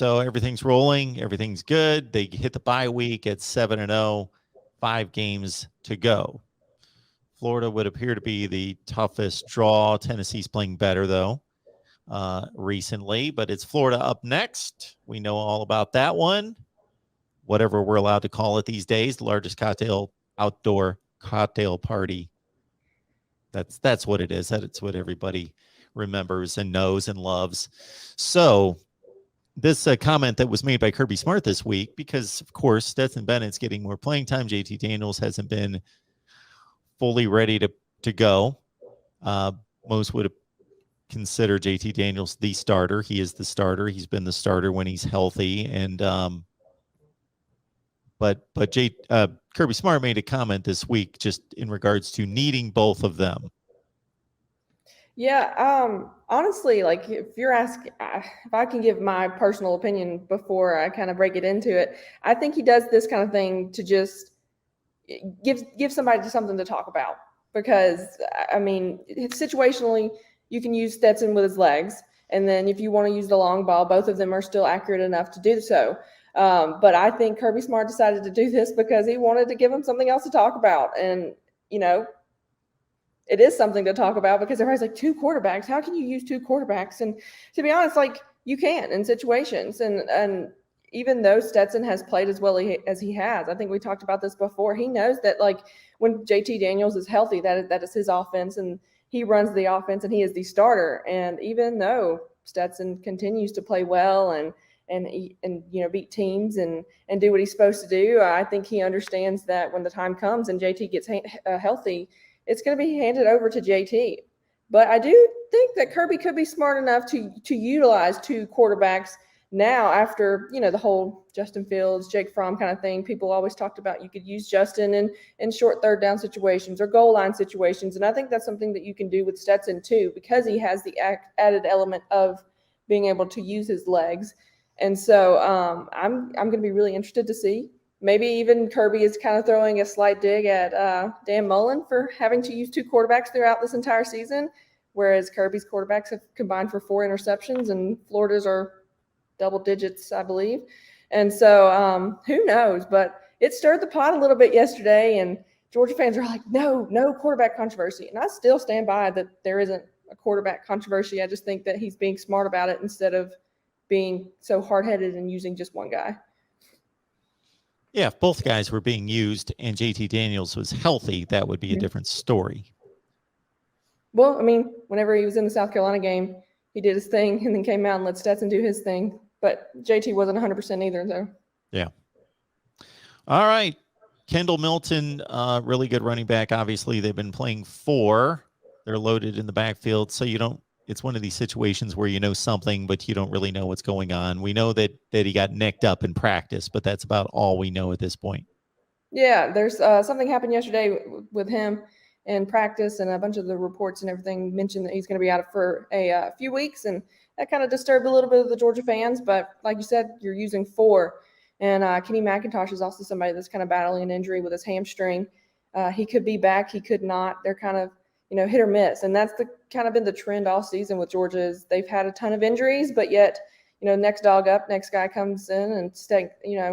So everything's rolling. Everything's good. They hit the bye week at 7-0, 5 games to go. Florida would appear to be the toughest draw. Tennessee's playing better, though, recently. But it's Florida up next. We know all about that one. Whatever we're allowed to call it these days, the largest outdoor cocktail party. That's what it is. That's what everybody remembers and knows and loves. So this comment that was made by Kirby Smart this week, because, of course, Stetson Bennett's getting more playing time. JT Daniels hasn't been fully ready to go. Most would consider JT Daniels the starter. He is the starter. He's been the starter when he's healthy. And but Kirby Smart made a comment this week just in regards to needing both of them. Yeah, honestly, like if you're asking, if I can give my personal opinion before I kind of break it into it, I think he does this kind of thing to just give somebody something to talk about. Because, I mean, situationally, you can use Stetson with his legs. And then if you want to use the long ball, both of them are still accurate enough to do so. But I think Kirby Smart decided to do this because he wanted to give him something else to talk about. And, you know, it is something to talk about because everybody's like, 2 quarterbacks. How can you use 2 quarterbacks? And to be honest, like, you can in situations. And even though Stetson has played as well as he has, I think we talked about this before. He knows that, like, when JT Daniels is healthy, that is his offense, and he runs the offense, and he is the starter. And even though Stetson continues to play well and beat teams and do what he's supposed to do, I think he understands that when the time comes and JT gets healthy, it's going to be handed over to JT. But I do think that Kirby could be smart enough to utilize 2 quarterbacks now after, the whole Justin Fields, Jake Fromm kind of thing. People always talked about you could use Justin in short third down situations or goal line situations. And I think that's something that you can do with Stetson too, because he has the added element of being able to use his legs. And so I'm going to be really interested to see. Maybe even Kirby is kind of throwing a slight dig at Dan Mullen for having to use 2 quarterbacks throughout this entire season, whereas Kirby's quarterbacks have combined for 4 interceptions and Florida's are double digits, I believe. And so who knows? But it stirred the pot a little bit yesterday, and Georgia fans are like, no quarterback controversy. And I still stand by that there isn't a quarterback controversy. I just think that he's being smart about it instead of being so hard-headed and using just one guy. Yeah, if both guys were being used and JT Daniels was healthy, that would be a different story. Well, I mean, whenever he was in the South Carolina game, he did his thing and then came out and let Stetson do his thing. But JT wasn't 100% either, though. Yeah. All right. Kendall Milton, really good running back. Obviously, they've been playing 4. They're loaded in the backfield, so it's one of these situations where you know something, but you don't really know what's going on. We know that he got nicked up in practice, but that's about all we know at this point. Yeah, there's something happened yesterday with him in practice, and a bunch of the reports and everything mentioned that he's going to be out for a few weeks, and that kind of disturbed a little bit of the Georgia fans. But like you said, you're using 4, and Kenny McIntosh is also somebody that's kind of battling an injury with his hamstring. He could be back, he could not. They're kind of hit or miss. And that's kind of been the trend all season with Georgia is they've had a ton of injuries, but yet, next dog up, next guy comes in and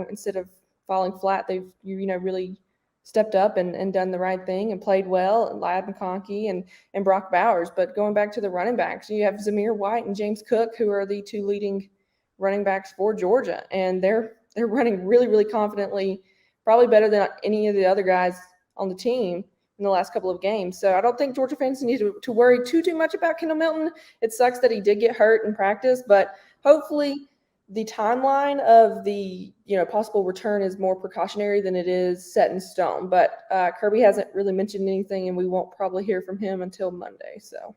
instead of falling flat, they've, really stepped up and done the right thing and played well. Ladd McConkey and Brock Bowers. But going back to the running backs, you have Zamir White and James Cook, who are the 2 leading running backs for Georgia. And they're running really, really confidently, probably better than any of the other guys on the team in the last couple of games. So I don't think Georgia fans need to worry too much about Kendall Milton. It sucks that he did get hurt in practice, but hopefully the timeline of the possible return is more precautionary than it is set in stone. But Kirby hasn't really mentioned anything, and we won't probably hear from him until Monday. So